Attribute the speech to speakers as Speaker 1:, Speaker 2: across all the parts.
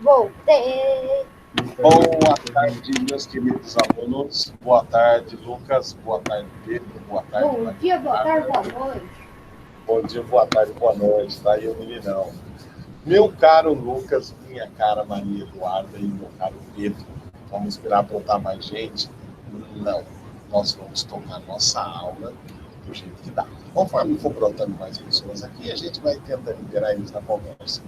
Speaker 1: Voltei.
Speaker 2: Boa tarde, meus queridos alunos. Boa tarde, Lucas. Boa tarde, Pedro. Boa tarde,
Speaker 1: Bom
Speaker 2: Maria
Speaker 1: dia, boa tarde,
Speaker 2: Eduarda.
Speaker 1: boa noite.
Speaker 2: Bom dia, boa tarde, boa noite. Tá aí o meninão. Meu caro Lucas, minha cara Maria Eduarda e meu caro Pedro. Vamos esperar brotar mais gente? Não. Nós vamos tocar nossa aula do jeito que dá. Conforme for brotando mais pessoas aqui, a gente vai tentar liberar eles na conversa.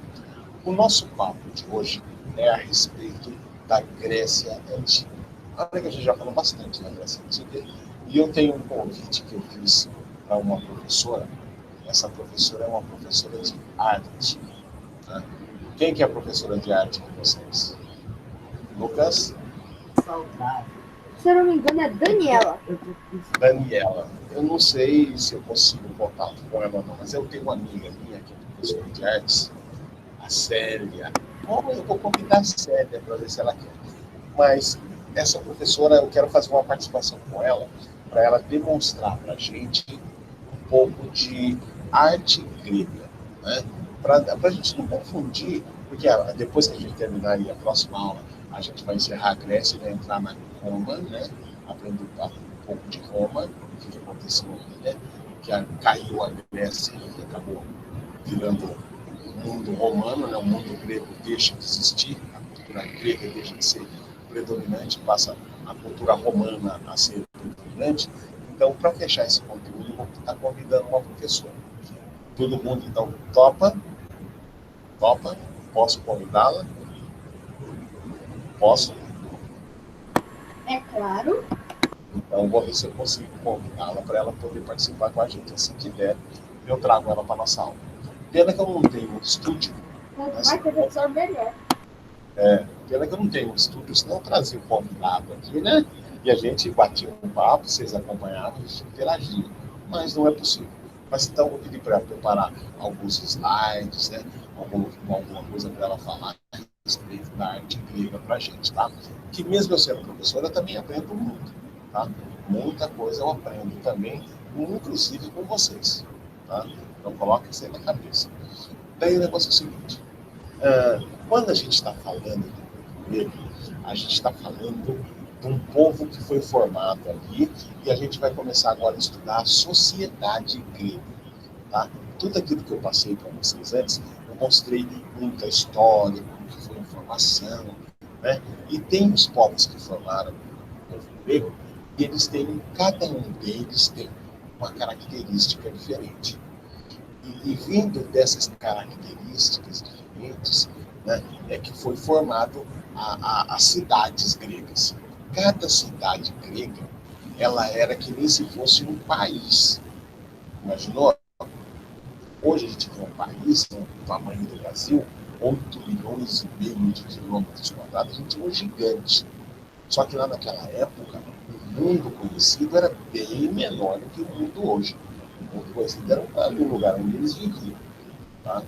Speaker 2: O nosso papo de hoje é a respeito da Grécia Antiga. Olha que a gente já falou bastante da Grécia Antiga e eu tenho um convite que eu fiz para uma professora. Essa professora é uma professora de arte. Né? Quem que é a professora de arte de vocês? Lucas?
Speaker 1: Se eu não me engano, é Daniela.
Speaker 2: Daniela. Eu não sei se eu consigo contar com ela ou não, mas eu tenho uma amiga minha que é professora de artes, a Célia. Bom, eu vou convidar a Célia para ver se ela quer. Mas essa professora, eu quero fazer uma participação com ela, para ela demonstrar para a gente um pouco de arte grega, né? Para a gente não confundir, porque depois que a gente terminar a próxima aula, a gente vai encerrar a Grécia e vai entrar na Roma, né? Aprender um pouco de Roma, o que aconteceu ali, né? Que caiu a Grécia e acabou virando o mundo romano, né? O mundo grego deixa de existir, a cultura grega deixa de ser predominante, passa a cultura romana a ser predominante. Então, para fechar esse conteúdo, vou estar convidando uma professora. Todo mundo, então, topa? Topa? Posso convidá-la? Posso?
Speaker 1: É claro.
Speaker 2: Então, vou ver se eu consigo convidá-la para ela poder participar com a gente. Assim que der, eu trago ela para a nossa aula. Pena que eu não tenho um estúdio.
Speaker 1: Quanto mais professor, melhor.
Speaker 2: Pena que eu não tenho um estúdio, senão eu trazia o convidado aqui, né? E a gente batia um papo, vocês acompanhavam, a gente interagia. Mas não é possível. Mas então eu vou pedir para ela preparar alguns slides, né? Alguma coisa para ela falar a respeito da arte grega para a gente, tá? Que mesmo eu sendo professora, eu também aprendo muito, tá? Muita coisa eu aprendo também, inclusive com vocês, tá? Então coloque isso aí na cabeça. Daí o negócio é o seguinte, quando a gente está falando do povo grego, a gente está falando de um povo que foi formado ali e a gente vai começar agora a estudar a sociedade grega. Tá? Tudo aquilo que eu passei para vocês antes, eu mostrei muita história, como que foi a formação, né? E tem os povos que formaram o povo grego e eles têm, cada um deles tem uma característica diferente. E vindo dessas características diferentes, né, é que foi formado as cidades gregas. Cada cidade grega, ela era que nem se fosse um país. Imaginou? Hoje a gente tem um país, com o tamanho do Brasil, 8 milhões e meio de quilômetros quadrados, a gente é um gigante. Só que lá naquela época, o mundo conhecido era bem menor do que o mundo hoje. O mundo conhecido era um lugar onde eles viviam. Tá?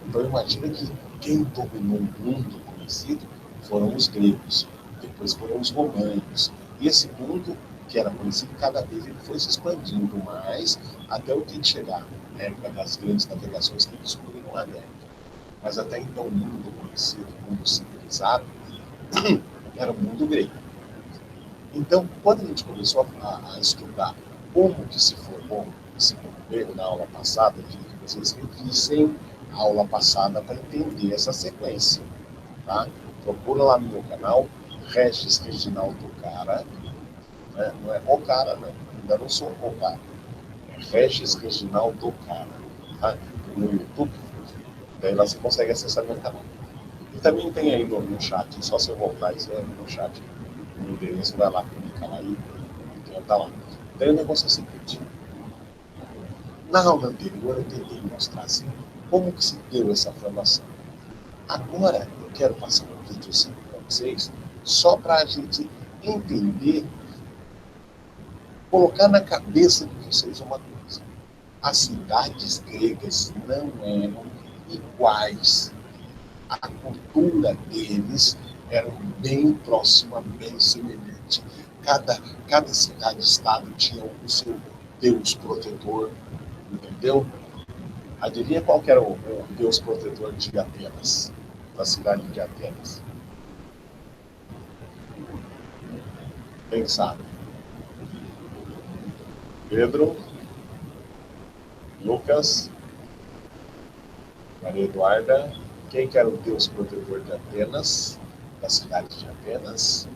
Speaker 2: Então imagina que quem dominou o mundo conhecido foram os gregos, depois foram os romanos. E esse mundo que era conhecido, cada vez ele foi se expandindo mais até o que chegar na época das grandes navegações que descobriram a América. Mas até então o mundo conhecido, o mundo civilizado, era o mundo grego. Então, quando a gente começou a estudar como que se formou esse povo grego na aula passada, eu queria que vocês revissem a aula passada para entender essa sequência. Tá? Procura lá no meu canal, Regis Reginaldo Cara, né? Não é o cara, não. Ainda não sou o cara. É Regis Reginaldo Cara, tá? No YouTube. Daí lá você consegue acessar meu canal. E também tem aí no chat, só se eu voltar isso no chat, no endereço, vai lá, clica lá e tá lá. Daí o negócio é o seguinte, na aula anterior eu tentei mostrar assim, como que se deu essa formação. Agora eu quero passar um vídeo assim para vocês, só para a gente entender, colocar na cabeça de vocês uma coisa. As cidades gregas não eram iguais. A cultura deles era bem próxima, bem semelhante. Cada cidade-estado tinha o seu deus protetor, entendeu? Adivinha qual que era o deus protetor de Atenas? da cidade de Atenas? Quem sabe? Pedro, Lucas, Maria Eduarda, quem que era o deus protetor de Atenas, da cidade de Atenas?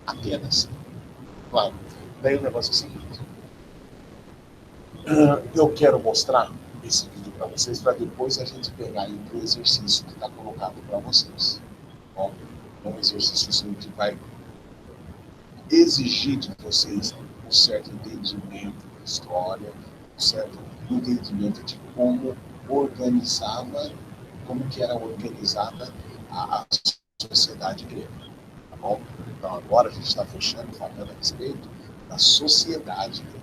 Speaker 2: Atenas. Claro. Daí o negócio é o seguinte. Eu quero mostrar esse vídeo para vocês, para depois a gente pegar aí o exercício que está colocado para vocês. Bom, é um exercício que vai exigir de vocês um certo entendimento da história, um certo entendimento de como que era organizada a sociedade grega. Tá bom? Então agora a gente está fechando, falando a respeito da sociedade grega.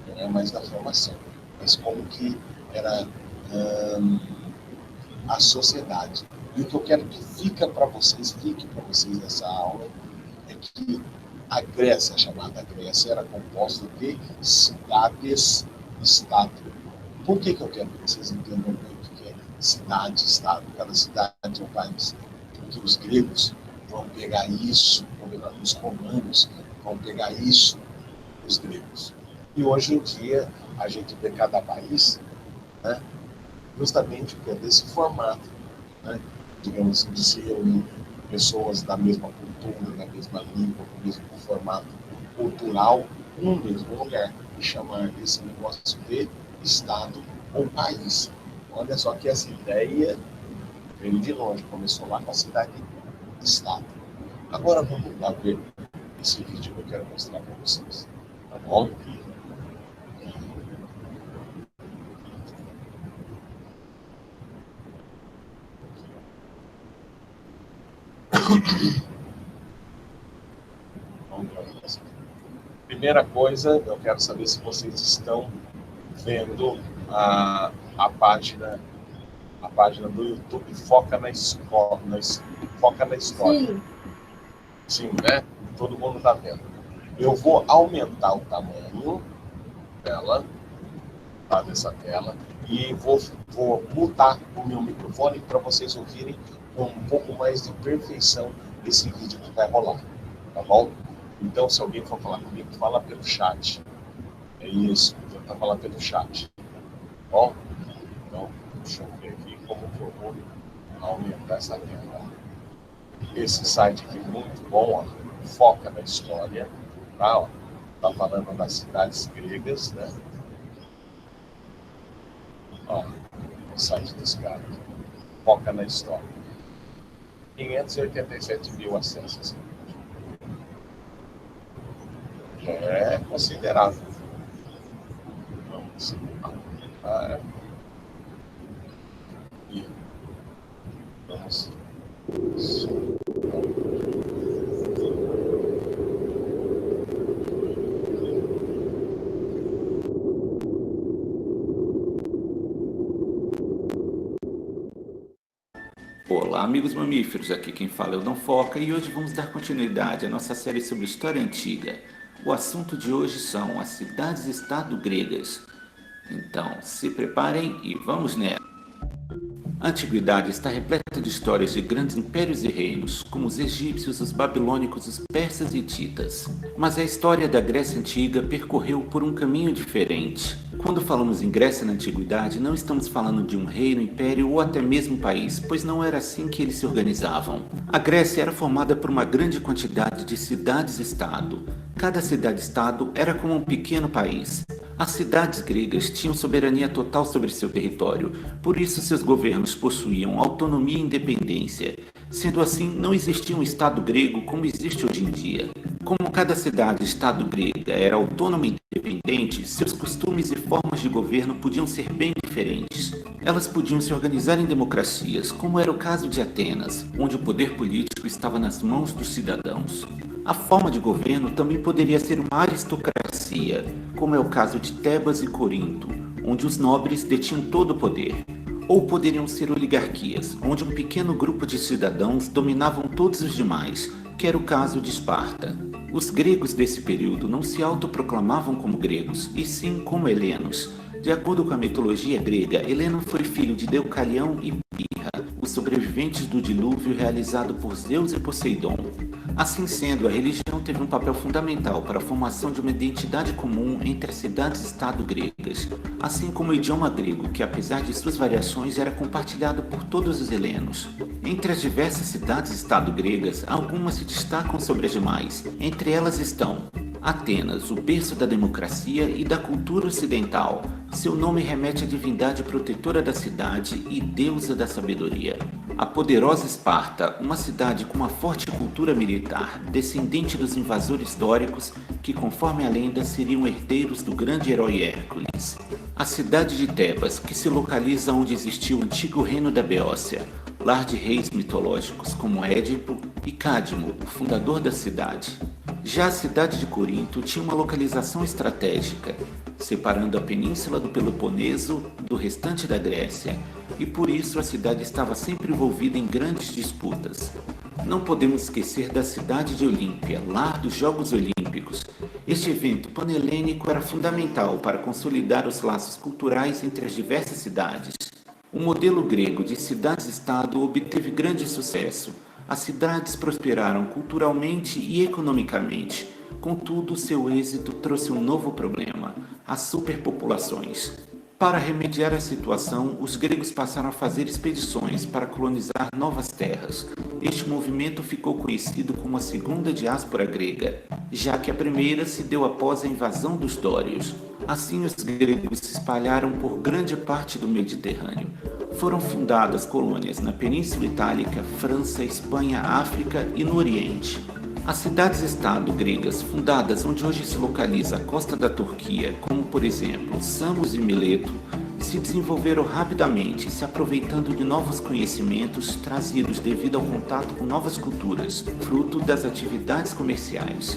Speaker 2: Não é mais da formação, mas como que era a sociedade. E o que eu quero que fique para vocês nessa aula é que a Grécia, chamada Grécia, era composta de cidades-estado. Por que eu quero que vocês entendam bem o que é cidade-estado? Cada cidade é um país. Porque os gregos vão pegar isso, os romanos vão pegar isso dos gregos. E hoje em dia, a gente vê cada país, né, justamente desse formato, né, digamos assim, de se reunir pessoas da mesma cultura, da mesma língua, do mesmo formato cultural, no mesmo lugar, e chamar esse negócio de Estado ou país. Olha só que essa ideia veio de longe, começou lá com a cidade-estado. Agora vamos lá ver esse vídeo que eu quero mostrar para vocês, tá bom? Primeira coisa, eu quero saber se vocês estão vendo a página do YouTube Foca na Escola, Foca na História.
Speaker 1: Sim.
Speaker 2: Sim, né? Todo mundo está vendo. Eu vou aumentar o tamanho dela, tá, dessa tela, e vou mutar o meu microfone para vocês ouvirem com um pouco mais de perfeição esse vídeo que vai rolar, tá bom? Então, se alguém for falar comigo, fala pelo chat. É isso, tenta falar pelo chat. Tá bom? Então, deixa eu ver aqui como que eu vou aumentar essa tela. Esse site aqui é muito bom, ó, Foca na História, tá? Ó, tá falando das cidades gregas, né? Ó, o site desse cara, Foca na História. 587 mil acessos. É considerável. Vamos para e vamos.
Speaker 3: Olá, amigos mamíferos, aqui quem fala é o Dom Foca e hoje vamos dar continuidade à nossa série sobre história antiga. O assunto de hoje são as cidades-estado gregas. Então, se preparem e vamos nela. A antiguidade está repleta de histórias de grandes impérios e reinos, como os egípcios, os babilônicos, os persas e hititas. Mas a história da Grécia Antiga percorreu por um caminho diferente. Quando falamos em Grécia na Antiguidade, não estamos falando de um reino, império ou até mesmo país, pois não era assim que eles se organizavam. A Grécia era formada por uma grande quantidade de cidades-estado. Cada cidade-estado era como um pequeno país. As cidades gregas tinham soberania total sobre seu território, por isso seus governos possuíam autonomia e independência. Sendo assim, não existia um Estado grego como existe hoje em dia. Como cada cidade-estado grega era autônoma e independente, seus costumes e formas de governo podiam ser bem diferentes. Elas podiam se organizar em democracias, como era o caso de Atenas, onde o poder político estava nas mãos dos cidadãos. A forma de governo também poderia ser uma aristocracia, como é o caso de Tebas e Corinto, onde os nobres detinham todo o poder. Ou poderiam ser oligarquias, onde um pequeno grupo de cidadãos dominavam todos os demais, que era o caso de Esparta. Os gregos desse período não se autoproclamavam como gregos, e sim como helenos. De acordo com a mitologia grega, Heleno foi filho de Deucalião e Pirra, os sobreviventes do dilúvio realizado por Zeus e Poseidon. Assim sendo, a religião teve um papel fundamental para a formação de uma identidade comum entre as cidades-estado gregas, assim como o idioma grego, que apesar de suas variações era compartilhado por todos os helenos. Entre as diversas cidades-estado gregas, algumas se destacam sobre as demais. Entre elas estão Atenas, o berço da democracia e da cultura ocidental. Seu nome remete à divindade protetora da cidade e deusa da sabedoria. A poderosa Esparta, uma cidade com uma forte cultura militar, descendente dos invasores dóricos que, conforme a lenda, seriam herdeiros do grande herói Hércules. A cidade de Tebas, que se localiza onde existiu o antigo reino da Beócia, lar de reis mitológicos como Édipo e Cadmo, o fundador da cidade. Já a cidade de Corinto tinha uma localização estratégica, separando a península do Peloponeso do restante da Grécia, e por isso a cidade estava sempre envolvida em grandes disputas. Não podemos esquecer da cidade de Olímpia, lar dos Jogos Olímpicos. Este evento panhelênico era fundamental para consolidar os laços culturais entre as diversas cidades. O modelo grego de cidades-estado obteve grande sucesso. As cidades prosperaram culturalmente e economicamente. Contudo, seu êxito trouxe um novo problema: as superpopulações. Para remediar a situação, os gregos passaram a fazer expedições para colonizar novas terras. Este movimento ficou conhecido como a Segunda Diáspora Grega, já que a primeira se deu após a invasão dos dórios. Assim, os gregos se espalharam por grande parte do Mediterrâneo. Foram fundadas colônias na Península Itálica, França, Espanha, África e no Oriente. As cidades-estado gregas fundadas onde hoje se localiza a costa da Turquia, como por exemplo Samos e Mileto, se desenvolveram rapidamente, se aproveitando de novos conhecimentos trazidos devido ao contato com novas culturas, fruto das atividades comerciais.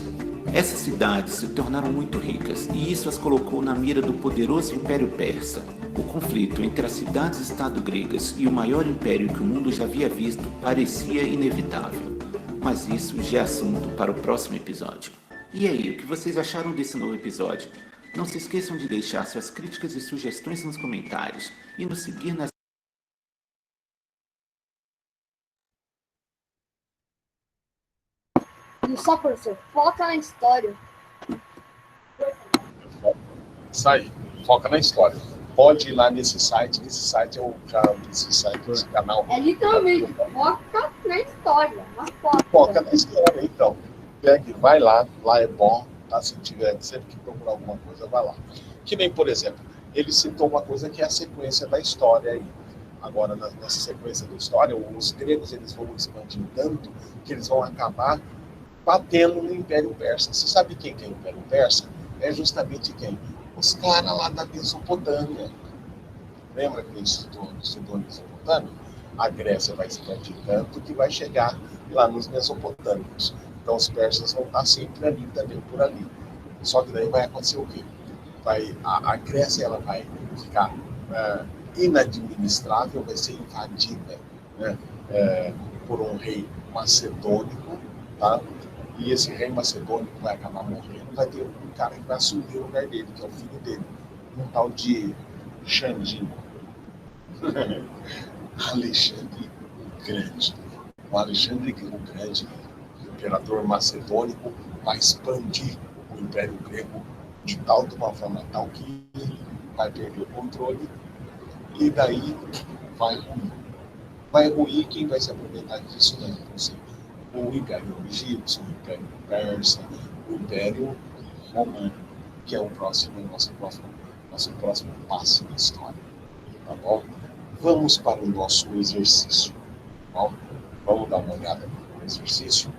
Speaker 3: Essas cidades se tornaram muito ricas e isso as colocou na mira do poderoso Império Persa. O conflito entre as cidades-estado gregas e o maior império que o mundo já havia visto parecia inevitável. Mas isso já é assunto para o próximo episódio. E aí, o que vocês acharam desse novo episódio? Não se esqueçam de deixar suas críticas e sugestões nos comentários e nos seguir nas
Speaker 1: E só professor, foca na história.
Speaker 2: Isso aí, foca na história. Pode ir lá nesse site é o canal, esse canal.
Speaker 1: É literalmente, foca na história.
Speaker 2: Foca na história, então. Pegue, vai lá é bom, tá? Se tiver sempre que procurar alguma coisa, vai lá. Que nem, por exemplo, ele citou uma coisa que é a sequência da história aí. Agora, nessa sequência da história, os gregos eles vão expandir tanto que eles vão acabar batendo no Império Persa. Você sabe quem que é o Império Persa? É justamente quem? Os caras lá da Mesopotâmia. Lembra que ele estudou a Mesopotâmia? A Grécia vai expandir tanto que vai chegar lá nos mesopotâmicos. Então os persas vão estar sempre ali, também por ali. Só que daí vai acontecer o quê? A Grécia ela vai ficar inadministrável, vai ser invadida, né, por um rei macedônico, tá? E esse rei macedônico vai acabar morrendo, vai ter um cara que vai assumir o lugar dele, que é o filho dele, um tal de Xandinho. Alexandre o Grande. O Alexandre o Grande, o imperador macedônico, vai expandir o Império Grego de uma forma tal que ele vai perder o controle e daí vai ruir. Vai ruir quem vai se aproveitar disso, né? O Império Egípcio, o Império Persa, o Império Romano, que é o nosso próximo passo na história. Tá bom? Vamos para o nosso exercício. Tá bom? Vamos dar uma olhada no exercício.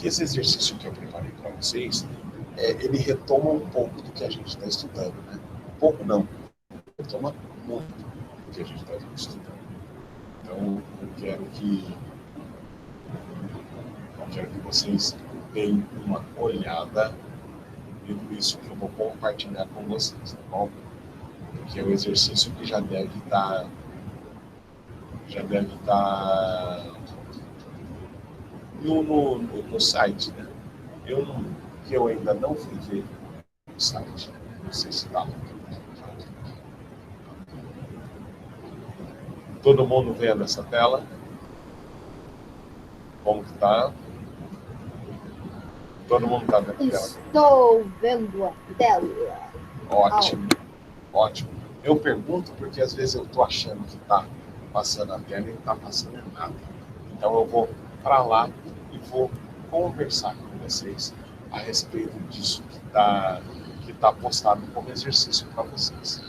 Speaker 2: E esse exercício que eu preparei para vocês, ele retoma um pouco do que a gente está estudando. Né? Um pouco não, retoma muito do que a gente está estudando. Então, eu quero que vocês deem uma olhada em tudo isso que eu vou compartilhar com vocês, tá bom? Porque é um exercício que já deve estar no site, né? Eu ainda não fui ver no site, não sei se está. Todo mundo vendo essa tela? Como que tá? Todo mundo tá vendo a tela?
Speaker 1: Estou vendo a tela.
Speaker 2: Ótimo, ótimo. Eu pergunto porque às vezes eu tô achando que tá passando a tela e não tá passando nada. Então eu vou para lá e vou conversar com vocês a respeito disso que tá postado como exercício para vocês.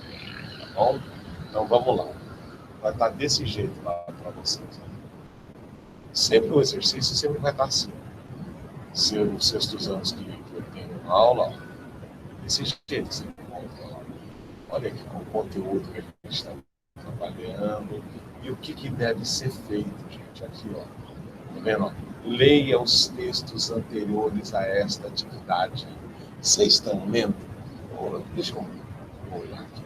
Speaker 2: Tá bom? Então vamos lá. Vai estar desse jeito lá para vocês. Sempre o exercício sempre vai estar assim. Se os sextos anos que eu tenho aula, desse jeito que você encontra lá. Olha aqui o conteúdo que a gente está trabalhando e o que deve ser feito, gente. Aqui, ó. Tá vendo? Ó? Leia os textos anteriores a esta atividade. Vocês estão lendo? Deixa eu olhar aqui.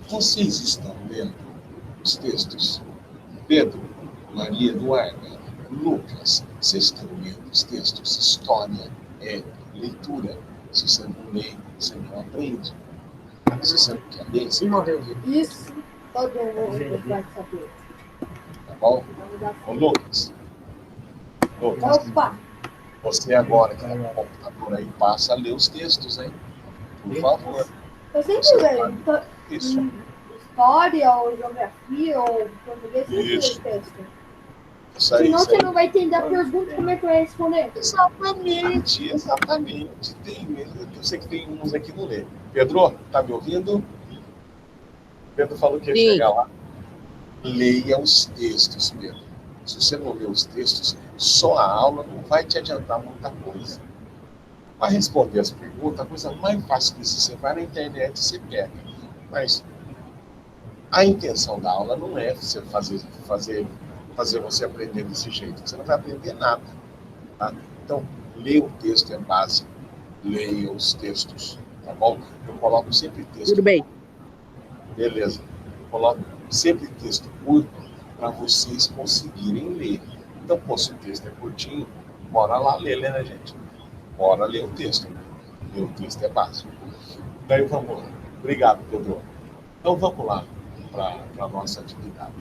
Speaker 2: Vocês estão lendo os textos? Pedro, Maria Eduarda, Lucas, vocês estão lendo os textos? História é leitura. Se você não lê, você não aprende. Se você não quer ler, você não aprende.
Speaker 1: Isso todo mundo vai saber.
Speaker 2: Tá bom? Ô, Lucas.
Speaker 1: Opa!
Speaker 2: Você agora que está no computador aí, passa a ler os textos, hein? Por favor.
Speaker 1: Eu sempre leio.
Speaker 2: Isso.
Speaker 1: História, ou geografia, ou português, sempre leio
Speaker 2: Isso.
Speaker 1: texto.
Speaker 2: Isso aí,
Speaker 1: Senão
Speaker 2: isso
Speaker 1: você
Speaker 2: aí.
Speaker 1: não vai entender a pergunta, como é que vai responder?
Speaker 2: Exatamente. Eu sei que tem uns aqui que não lê. Pedro, tá me ouvindo? Pedro falou que ia chegar lá. Leia os textos, Pedro. Se você não ler os textos, só a aula não vai te adiantar muita coisa. Para responder as perguntas, a coisa mais fácil que você vai na internet, você pega. Mas a intenção da aula não é você fazer você aprender desse jeito. Você não vai aprender nada. Tá? Então, ler o texto é básico. Leia os textos, tá bom? Eu coloco sempre texto.
Speaker 4: Tudo bem.
Speaker 2: Beleza. Eu coloco sempre texto curto para vocês conseguirem ler. Então, pô, se o texto é curtinho, bora lá ler, né, gente? Bora ler o texto. Ler o texto é básico. Daí vamos lá. Obrigado, Pedro. Então vamos lá para a nossa atividade.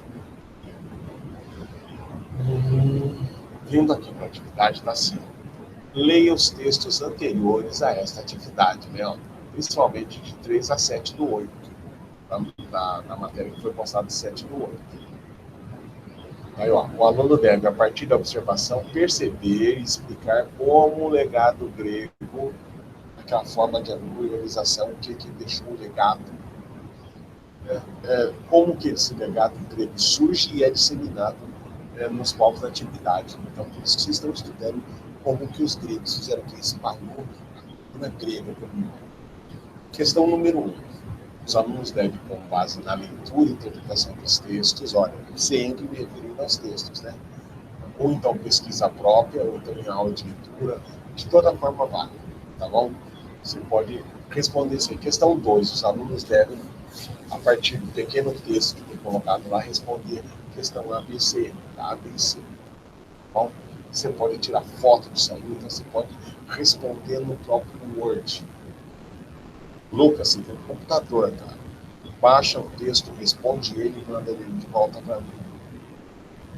Speaker 2: Vindo aqui para a atividade, está assim. Leia os textos anteriores a esta atividade, né? Principalmente de 3 a 7 do 8. Na matéria que foi postada de 7 do 8. Aí, ó, o aluno deve, a partir da observação, perceber e explicar como o legado grego, aquela forma de organização, o que deixou o legado, como que esse legado grego surge e é disseminado nos povos da antiguidade. Então, por isso que vocês estão estudando como que os gregos fizeram que espalhou a cultura grega pelo mundo. Questão número 1. Os alunos devem, com base na leitura e interpretação dos textos, olha, sempre me referindo aos textos, né? Ou então pesquisa própria, ou então em aula de leitura, de toda forma vale, tá bom? Você pode responder isso aí. Questão 2, os alunos devem, a partir do pequeno texto que foi colocado lá, responder questão ABC, tá? ABC. Bom, você pode tirar foto disso aí, então você pode responder no próprio Word. Lucas, você tem um computador, tá? Baixa o texto, responde ele e manda ele de volta para mim.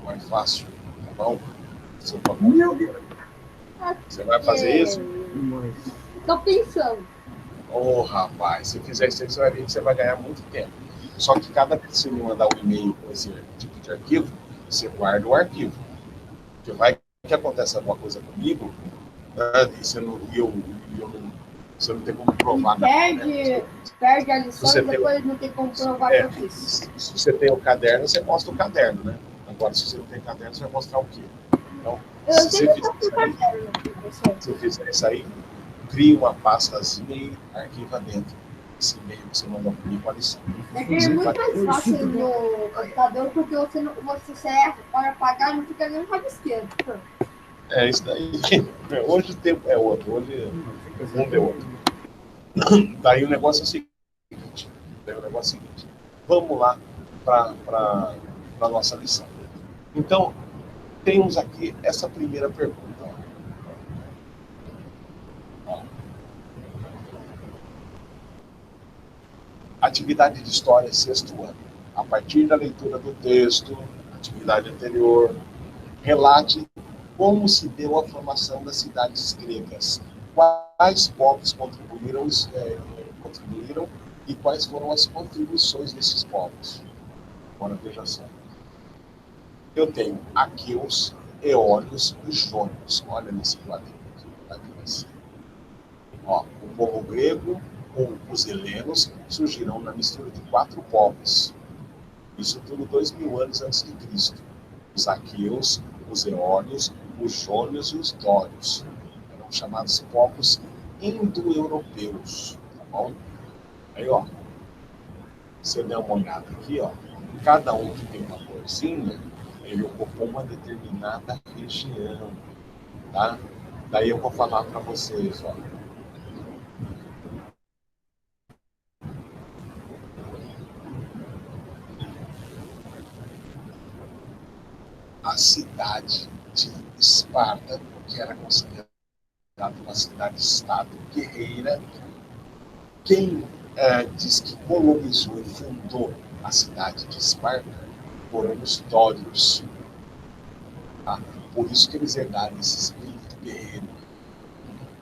Speaker 2: Mais fácil, tá bom? Seu computador. Você vai fazer isso?
Speaker 1: Tô pensando.
Speaker 2: Ô, rapaz, se fizer isso aí, você vai ver que você vai ganhar muito tempo. Só que cada vez que você me mandar um e-mail com esse tipo de arquivo, você guarda o arquivo. Porque vai que acontece alguma coisa comigo, né, você não tem como provar nada.
Speaker 1: Perde a lição e depois não tem como provar que eu fiz.
Speaker 2: Se você tem o caderno, você mostra o caderno, né? Agora, se você não tem caderno, você vai mostrar o quê? Então, se você fizer isso aí, cria uma pastazinha e arquiva dentro. Esse e-mail que você mandou para mim com a lição.
Speaker 1: É que é muito mais fácil no computador, porque você erra para apagar, não fica nem no rabisqueiro.
Speaker 2: É isso daí. Hoje o tempo é outro. Hoje o mundo é outro. Daí o negócio é o seguinte. Vamos lá para a nossa lição. Então, temos aqui essa primeira pergunta. Ó. Atividade de história, 6º ano. a partir da leitura do texto, atividade anterior, relate como se deu a formação das cidades gregas, quais povos contribuíram e quais foram as contribuições desses povos. Agora veja só. Eu tenho aqueus, eólios e jônios. Olha nesse quadrinho aqui. Ó, o povo grego ou os helenos surgirão na mistura de 4 povos. Isso tudo 2000 anos antes de Cristo. Os aqueus, os eólios, os jônios e os dórios. Eram chamados povos indo-europeus. Tá bom? Aí, ó. Você der uma olhada aqui, ó. Cada um que tem uma corzinha, ele ocupou uma determinada região. Tá? Daí eu vou falar para vocês, ó. A cidade de Esparta, que era considerada uma cidade-estado guerreira, quem diz que colonizou e fundou a cidade de Esparta foram os dórios. Tá? Por isso que eles herdaram esse espírito guerreiro.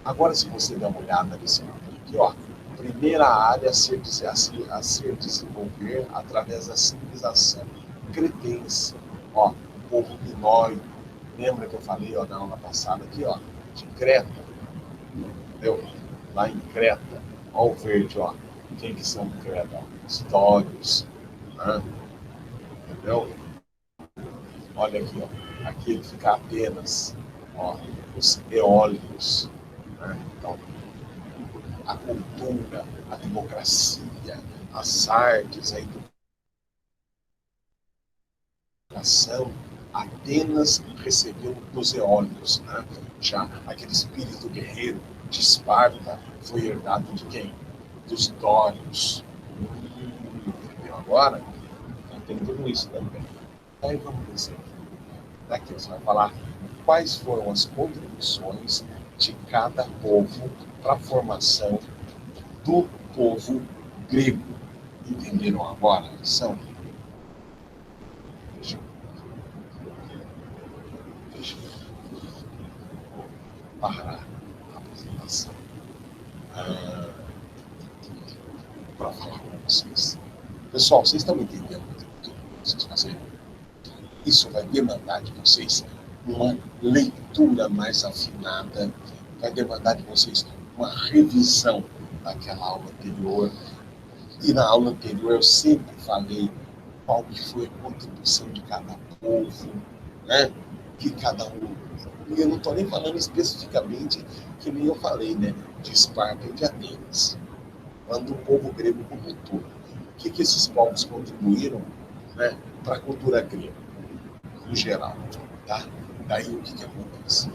Speaker 2: Agora, se você der uma olhada nesse mapa aqui, ó, primeira área a se desenvolver através da civilização cretense. Ó, o povo minóio. Lembra que eu falei, ó, na aula passada aqui, ó, de Creta? Entendeu? Lá em Creta. Ó o verde, ó. Quem que são Creta? Os dórios. Né? Entendeu? Olha aqui, ó. Aqui ele fica apenas, ó, os eólicos. Né? Então, a cultura, a democracia, as artes, a educação, Atenas recebeu dos eólicos, né? Já aquele espírito guerreiro de Esparta foi herdado de quem? Dos dórios. Entendeu agora? Então, tem tudo isso também. Aí vamos dizer. Daqui você vai falar quais foram as contribuições de cada povo para a formação do povo grego. Entenderam agora a lição? Deixa eu parar a apresentação para falar com vocês. Pessoal, vocês estão entendendo o que vocês fazem? Isso vai demandar de vocês uma leitura mais afinada, vai demandar de vocês uma revisão daquela aula anterior. E na aula anterior eu sempre falei qual que foi a contribuição de cada povo, né? Que cada um... E eu não estou nem falando especificamente, que nem eu falei, né? De Esparta e de Atenas. Falando do povo grego como um todo. O que esses povos contribuíram, né, para a cultura grega, no geral, tá? Daí o que acontece?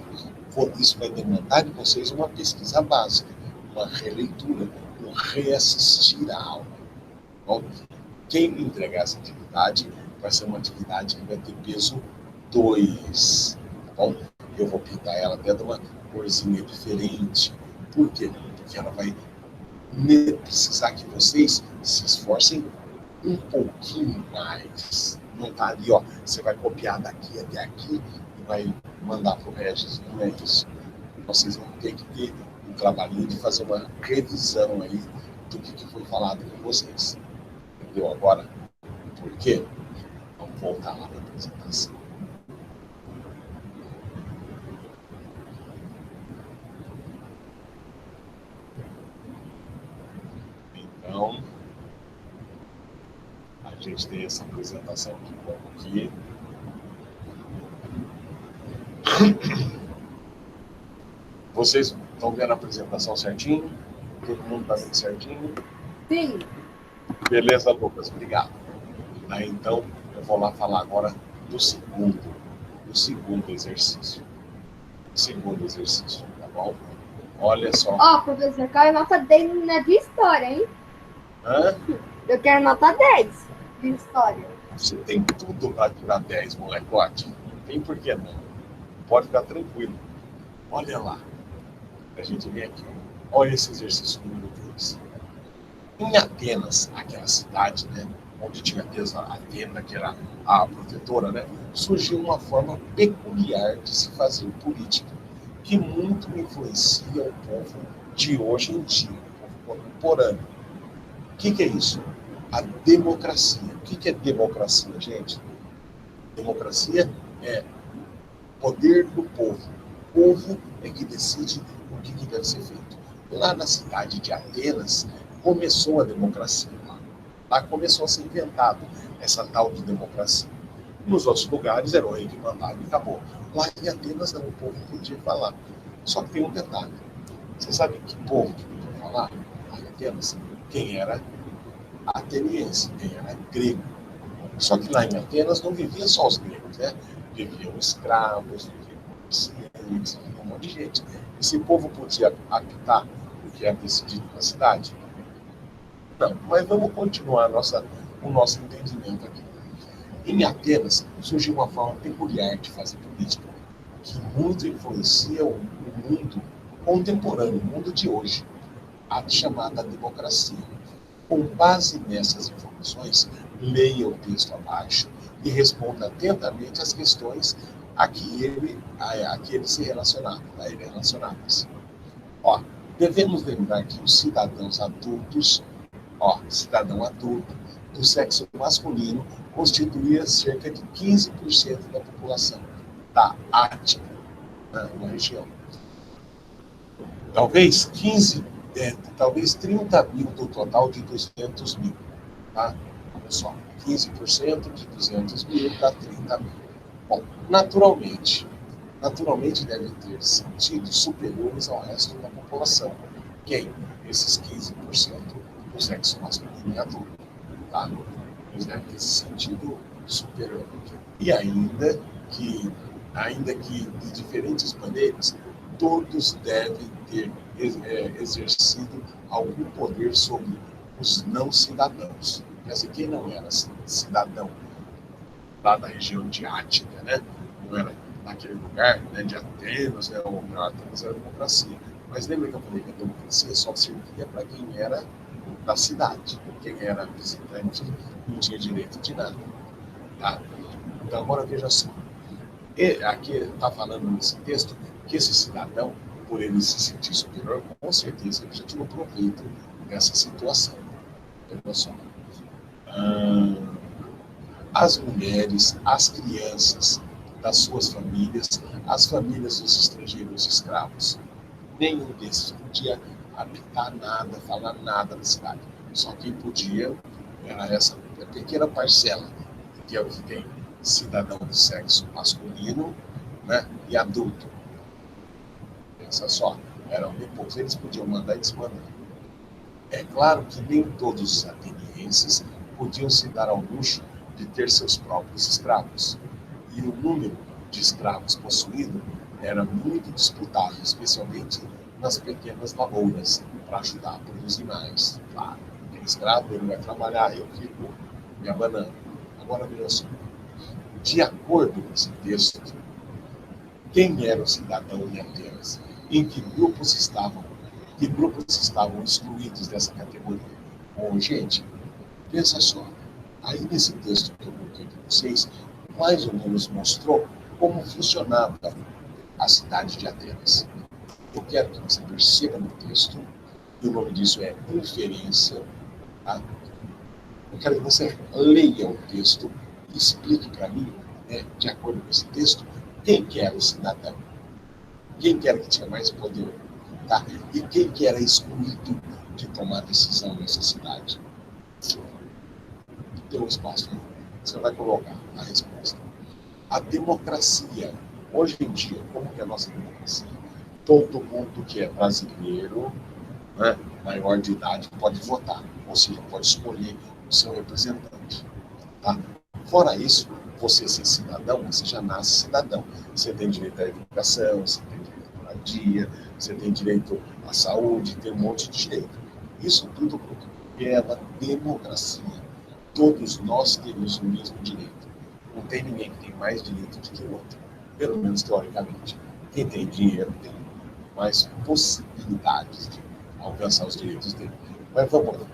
Speaker 2: Isso vai demandar de vocês uma pesquisa básica, uma releitura, um reassistir à aula. Bom, quem me entregar essa atividade vai ser uma atividade que vai ter peso 2, tá bom? Eu vou pintar ela até de uma corzinha diferente. Por quê? Porque ela vai precisar que vocês se esforcem um pouquinho mais. Não tá ali, ó, você vai copiar daqui até aqui e vai mandar pro Regis, não é isso. Vocês vão ter que ter um trabalhinho de fazer uma revisão aí do que foi falado com vocês. Entendeu agora? Por quê? Vamos voltar lá na apresentação. Então, a gente tem essa apresentação aqui. Vocês estão vendo a apresentação certinho? Todo mundo está vendo certinho?
Speaker 1: Sim.
Speaker 2: Beleza, Lucas, obrigado. Aí, então, eu vou lá falar agora do segundo exercício. Tá bom? Olha só.
Speaker 1: Ó, professor, eu quero nota 10 na de história, hein?
Speaker 2: Hã?
Speaker 1: Eu quero nota 10 de história.
Speaker 2: Você tem tudo para tirar 10, molecote. Não tem por que não. Pode ficar tranquilo. Olha lá. A gente vem aqui. Olha esse exercício número 2. Em Atenas, aquela cidade, né, onde tinha a Atena, que era a protetora, né, surgiu uma forma peculiar de se fazer política, que muito influencia o povo de hoje em dia, o povo contemporâneo. O que é isso? A democracia. O que é democracia, gente? Democracia é poder do povo. O povo é que decide o que deve ser feito. Lá na cidade de Atenas, começou a democracia. Lá começou a ser inventado essa tal de democracia. Nos outros lugares era o rei que mandava e acabou. Lá em Atenas não, o povo podia falar. Só que tem um detalhe. Você sabe que povo que podia falar lá em Atenas? Quem era ateniense, quem era grego. Só que lá em Atenas não viviam só os gregos, né? Viviam escravos, viviam comerciantes, viviam um monte de gente. Esse povo podia apitar o que era decidido na cidade? Não, mas vamos continuar o nosso entendimento aqui. Em Atenas surgiu uma forma peculiar de fazer política, que muito influencia o mundo contemporâneo, o mundo de hoje, a chamada democracia. Com base nessas informações, leia o texto abaixo e responda atentamente as questões a que ele se relacionava, a ele relacionadas. Ó, devemos lembrar que os cidadãos adultos, cidadão adulto do sexo masculino constituía cerca de 15% da população da Ática, na região. Talvez 30 mil do total de 200 mil. Tá? Olha só, 15% de 200 mil dá 30 mil. Bom, naturalmente devem ter sentidos superiores ao resto da população. Quem? Esses 15% do sexo masculino e adulto. Tá? Eles devem ter sentido superior. E ainda que de diferentes maneiras, todos devem ter exercido algum poder sobre os não cidadãos. Quer dizer, quem não era cidadão lá da região de Ática, né? Não era naquele lugar, né, de Atenas, né? Atenas era democracia. Mas lembra que eu falei que a democracia só servia para quem era da cidade. Quem era visitante não tinha direito de nada. Tá? Então, agora veja só. Aqui está falando nesse texto que esse cidadão, por ele se sentir superior, com certeza ele já tirou proveito dessa situação. Olha só. As mulheres, as crianças das suas famílias, as famílias dos estrangeiros escravos. Nenhum desses podia habitar nada, falar nada na cidade. Só quem podia era essa pequena parcela, que é o que tem cidadão do sexo masculino, né, e adulto. Pensa só, eram bem poucos, eles podiam mandar e desmandar. É claro que nem todos os atenienses podiam se dar ao luxo de ter seus próprios escravos. E o número de escravos possuído era muito disputado, especialmente nas pequenas lavouras, para ajudar a produzir mais. Claro, aquele escravo ele vai trabalhar, eu fico me abanando. Agora veja só. De acordo com esse texto, quem era o cidadão em Atenas? Em que grupos estavam excluídos dessa categoria? Bom, gente, pensa só. Aí nesse texto que eu coloquei para vocês, mais ou menos mostrou como funcionava a cidade de Atenas. Eu quero que você perceba no texto, e o nome disso é inferência. Tá? Eu quero que você leia o texto e explique para mim, né, de acordo com esse texto, quem que era o cidadão, quem que era que tinha mais poder, tá? E quem que era excluído de tomar decisão nessa cidade. Tem um espaço aí, você vai colocar a resposta. A democracia, hoje em dia, como que é a nossa democracia? Todo mundo que é brasileiro, né, maior de idade, pode votar, ou seja, pode escolher o seu representante. Tá? Fora isso, você ser cidadão, você já nasce cidadão. Você tem direito à educação, você tem direito à moradia, você tem direito à saúde, tem um monte de direito. Isso tudo pela democracia. Todos nós temos o mesmo direito. Não tem ninguém que tem mais direito do que o outro, pelo menos teoricamente. Quem tem dinheiro tem mais possibilidades de alcançar os direitos dele. Mas vamos lá.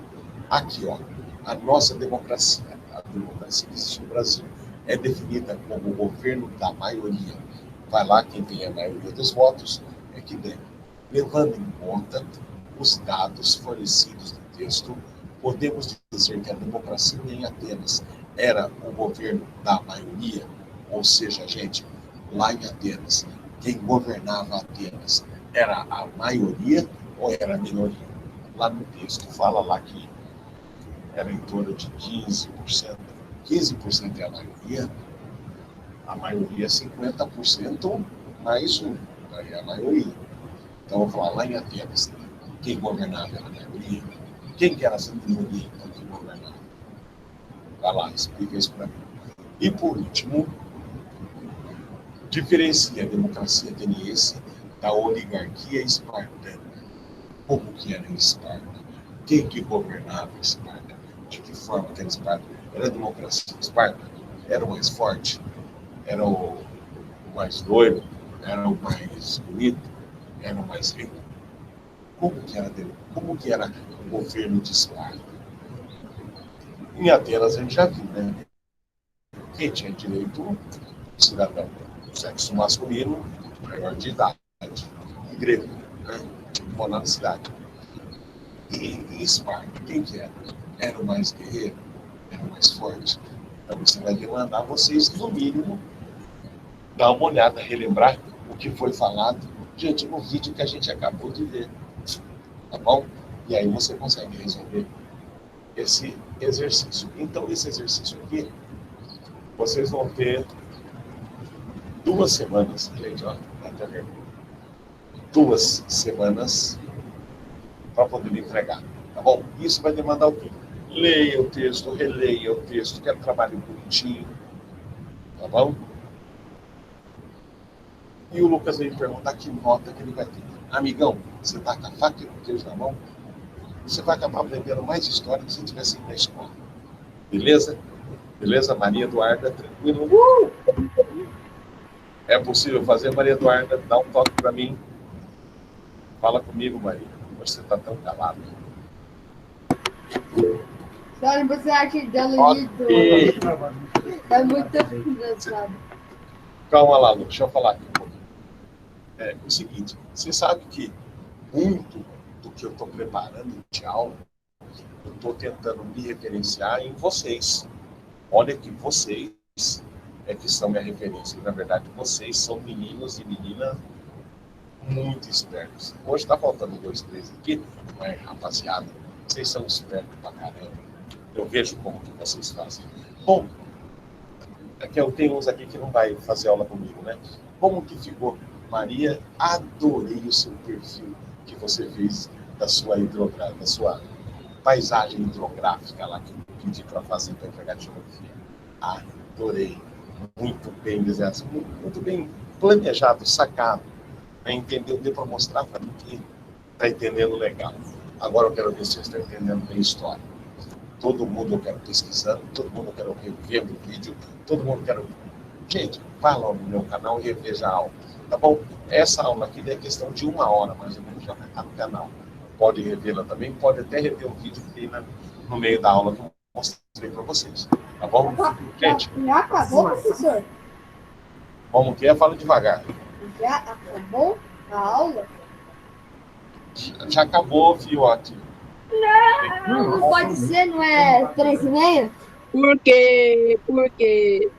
Speaker 2: Aqui, ó. a nossa democracia, a democracia que existe no Brasil, é definida como o governo da maioria. Vai lá, quem tem a maioria dos votos é que ganha. Levando em conta os dados fornecidos no texto, podemos dizer que a democracia em Atenas era o governo da maioria, ou seja, gente, lá em Atenas, quem governava Atenas era a maioria ou era a minoria? Lá no texto fala lá que era em torno de 15%. 15% é a maioria é 50% mais um, aí é a maioria. Então, eu vou falar lá em Atenas, quem governava era a maioria. Quem que era essa minoria então, que governava? Vai lá, explica isso para mim. E, por último, diferencia a democracia ateniense da oligarquia espartana. Como que era em Esparta? Quem que governava Esparta? De que forma que era Esparta? Era a democracia de Esparta? Era o mais forte? Era o mais doido? Era o mais bonito? Era o mais rico? Como que era o governo de Esparta? Em Atenas a gente já viu, né? Quem tinha direito? Cidadão, sexo masculino, maior de idade, grego, né? Bom, na cidade. E Esparta, quem que era? Era o mais guerreiro? Era o mais forte? Então você vai demandar vocês, no mínimo, dar uma olhada, relembrar o que foi falado, gente, no vídeo que a gente acabou de ver. Tá bom? E aí você consegue resolver esse exercício. Então, esse exercício aqui, vocês vão ter 2 semanas, gente, ó, tá vendo? 2 semanas para poder entregar, tá bom? Isso vai demandar o quê? Leia o texto, releia o texto, quero trabalho bonitinho, tá bom? E o Lucas veio perguntar que nota que ele vai ter. Amigão, você tá com a faca e o queijo na mão? Você vai acabar aprendendo mais história que se tivesse ido na escola. Beleza? Beleza, Maria Eduarda? Tranquilo? É possível fazer, Maria Eduarda? Dá um toque para mim. Fala comigo, Maria. Você está tão calada.
Speaker 1: Olha, você acha dando
Speaker 2: Ok.
Speaker 1: é muito engraçado.
Speaker 2: Calma lá, Lu. Deixa eu falar aqui um pouquinho. É o seguinte, você sabe que muito do que eu estou preparando de aula, eu estou tentando me referenciar em vocês. Olha que vocês é que são minha referência. Na verdade, vocês são meninos e meninas muito espertos. Hoje está faltando 2, 3 aqui, mas, rapaziada, vocês são espertos pra caramba. Eu vejo como que vocês fazem. Bom, aqui eu tenho uns aqui que não vai fazer aula comigo, né? Como que ficou? Maria, adorei o seu perfil que você fez da sua paisagem hidrográfica lá que eu pedi para fazer para entregar de geografia. Adorei. Muito bem desenhado, muito bem planejado, sacado. Entendeu? Deu para mostrar para mim que está entendendo legal. Agora eu quero ver se vocês estão entendendo bem a história. Todo mundo eu quero pesquisando, todo mundo eu quero revendo o vídeo, todo mundo eu quero... Gente, vai lá no meu canal e reveja a aula, tá bom? Essa aula aqui é questão de 1 hora, mais ou menos, já vai estar no canal. Pode revê-la também, pode até rever o vídeo que tem no meio da aula que eu mostrei para vocês, tá bom? Gente,
Speaker 1: Já acabou, professor?
Speaker 2: como que é? Fala devagar.
Speaker 1: Já acabou a aula?
Speaker 2: Já acabou, Fiote.
Speaker 1: Não pode ser, não é 3h30?
Speaker 4: Por quê? Por quê?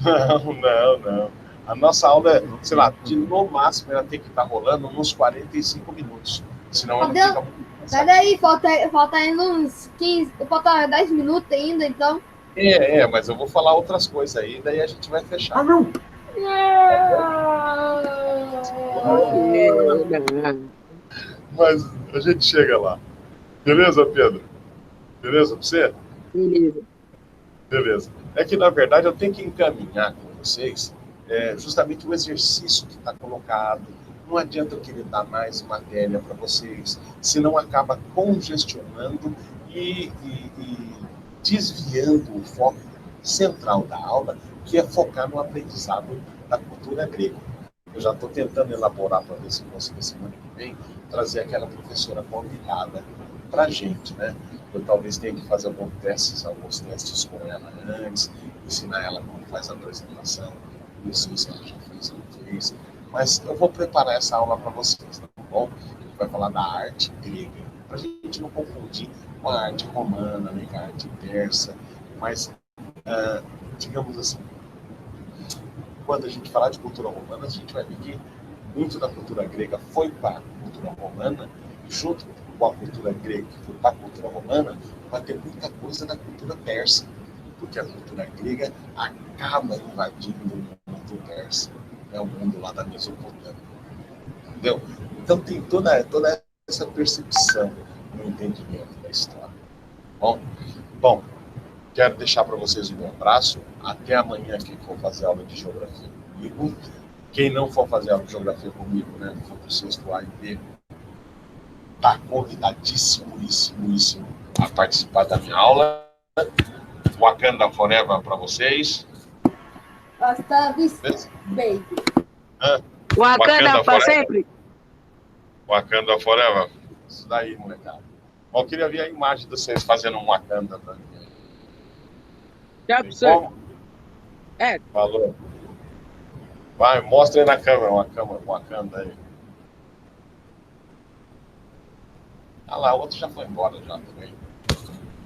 Speaker 2: Não. A nossa aula, sei lá, no máximo ela tem que estar rolando uns 45 minutos. Senão ela fica muito cansada.
Speaker 1: Peraí, falta ainda uns 15, falta 10 minutos ainda, então.
Speaker 2: Mas eu vou falar outras coisas aí, daí a gente vai fechar.
Speaker 4: Não.
Speaker 2: Mas a gente chega lá. Beleza, Pedro? Beleza pra você?
Speaker 4: Beleza.
Speaker 2: Beleza. É que, na verdade, eu tenho que encaminhar com vocês justamente o exercício que está colocado. Não adianta eu querer dar mais matéria para vocês, senão acaba congestionando e desviando o foco central da aula, que é focar no aprendizado da cultura grega. Eu já estou tentando elaborar para ver se consigo, semana que vem, trazer aquela professora convidada para a gente, né? Eu talvez tenha que fazer alguns testes com ela antes, ensinar ela como faz a apresentação. Não sei se ela já fez ou não fez. Mas eu vou preparar essa aula para vocês, tá bom? A gente vai falar da arte grega, para a gente não confundir com a arte romana, nem com a arte persa. Mas, digamos assim, quando a gente falar de cultura romana, a gente vai ver que muito da cultura grega foi para a cultura romana, e junto com a cultura grega que foi para a cultura romana, vai ter muita coisa da cultura persa, porque a cultura grega acaba invadindo o mundo persa, né, o mundo lá da Mesopotâmia. Entendeu? Então tem toda essa percepção no entendimento da história. Bom, quero deixar para vocês um abraço. Até amanhã, quem for fazer aula de geografia comigo. Quem não for fazer aula de geografia comigo, né, for para o sexto A e B, está convidadíssimo a participar da minha aula. Wakanda Forever para vocês.
Speaker 1: Hasta vista, baby.
Speaker 4: Wakanda para sempre.
Speaker 2: Wakanda Forever. Isso daí, molecada. Bom, eu queria ver a imagem de vocês fazendo um Wakanda para mim.
Speaker 4: Já professor.
Speaker 2: Falou. Vai, mostra aí na câmera uma Wakanda aí. Ah lá, o outro já foi embora já também.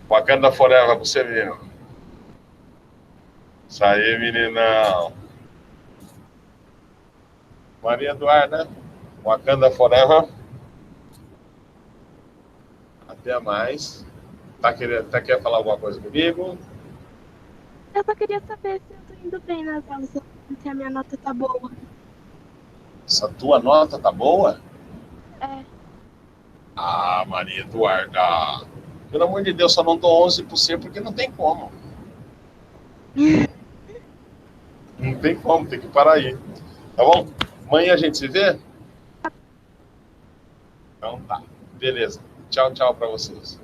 Speaker 2: Wakanda Forever, você menino. Isso aí, meninão. Maria Eduarda, Wakanda Forever. Até mais. Quer falar alguma coisa comigo?
Speaker 5: Eu só queria saber se eu tô indo bem nas aulas, se a minha nota tá boa.
Speaker 2: Se a tua nota tá boa?
Speaker 5: É.
Speaker 2: Ah, Maria Eduarda. Pelo amor de Deus, só não dou 11 por C porque não tem como. Não tem como, tem que parar aí. Tá bom? Amanhã a gente se vê? Então tá. Beleza. Tchau, tchau pra vocês.